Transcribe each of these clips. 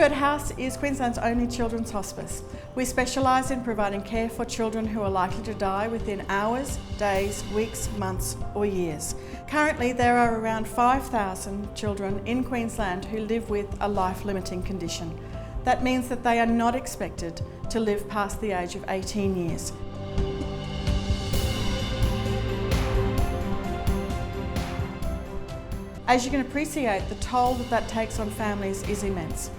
Hummingbird House is Queensland's only children's hospice. We specialise in providing care for children who are likely to die within hours, days, weeks, months or years. Currently there are around 5,000 children in Queensland who live with a life-limiting condition. That means that they are not expected to live past the age of 18 years. As you can appreciate, the toll that takes on families is immense.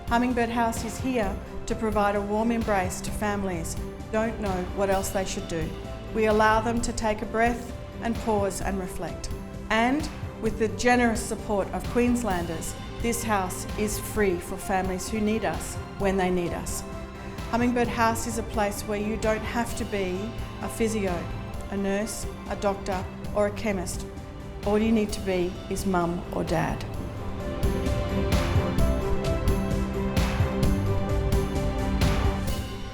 Hummingbird House is here to provide a warm embrace to families who don't know what else they should do. We allow them to take a breath and pause and reflect. And with the generous support of Queenslanders, this house is free for families who need us when they need us. Hummingbird House is a place where you don't have to be a physio, a nurse, a doctor or a chemist. All you need to be is mum or dad.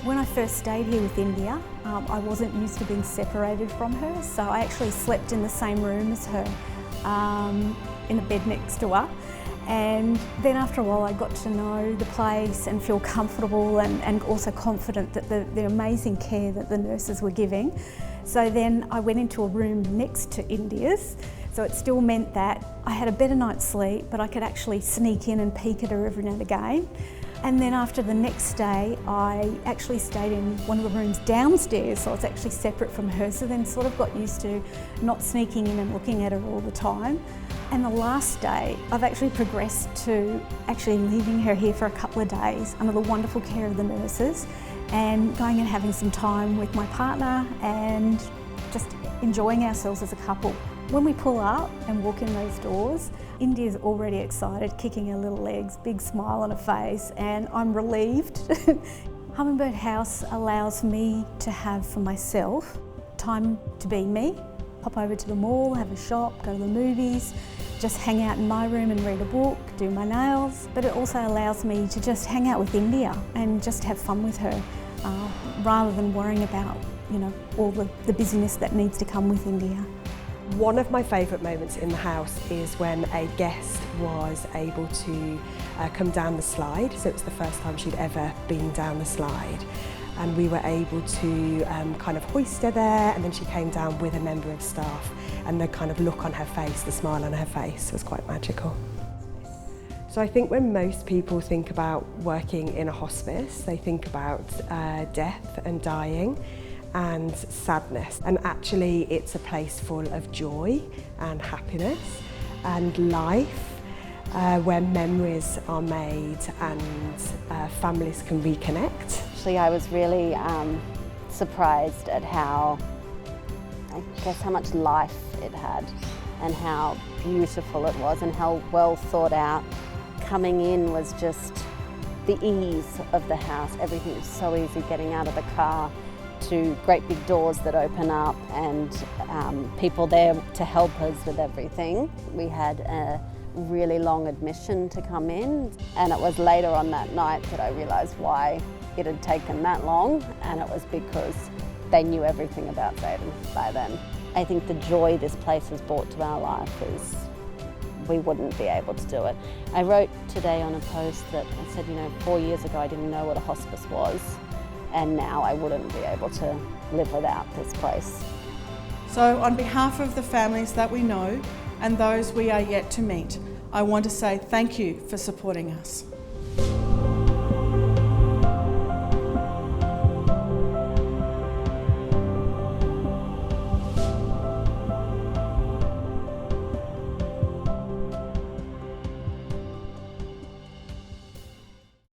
When I first stayed here with India, I wasn't used to being separated from her, so I actually slept in the same room as her, in a bed next to her. And then after a while I got to know the place and feel comfortable and also confident that the amazing care that the nurses were giving. So then I went into a room next to India's, so it still meant that I had a better night's sleep, but I could actually sneak in and peek at her every now and again. And then after the next day, I actually stayed in one of the rooms downstairs, so I was actually separate from her, so then sort of got used to not sneaking in and looking at her all the time. And the last day, I've actually progressed to actually leaving her here for a couple of days under the wonderful care of the nurses and going and having some time with my partner and just enjoying ourselves as a couple. When we pull up and walk in those doors, India's already excited, kicking her little legs, big smile on her face, and I'm relieved. Hummingbird House allows me to have for myself time to be me, pop over to the mall, have a shop, go to the movies, just hang out in my room and read a book, do my nails. But it also allows me to just hang out with India and just have fun with her, rather than worrying about, all the busyness that needs to come with India. One of my favourite moments in the house is when a guest was able to come down the slide. So it was the first time she'd ever been down the slide. And we were able to kind of hoist her there, and then she came down with a member of staff, and the kind of look on her face, the smile on her face was quite magical. So I think when most people think about working in a hospice, they think about death and dying and sadness, and actually it's a place full of joy and happiness and life, where memories are made and families can reconnect. Actually, I was really surprised at how much life it had and how beautiful it was and how well thought out. Coming in was just the ease of the house. Everything was so easy, getting out of the car, to great big doors that open up and people there to help us with everything. We had a really long admission to come in, and it was later on that night that I realised why it had taken that long, and it was because they knew everything about Zayden by then. I think the joy this place has brought to our life is we wouldn't be able to do it. I wrote today on a post that I said, 4 years ago I didn't know what a hospice was, and now I wouldn't be able to live without this place. So on behalf of the families that we know and those we are yet to meet, I want to say thank you for supporting us.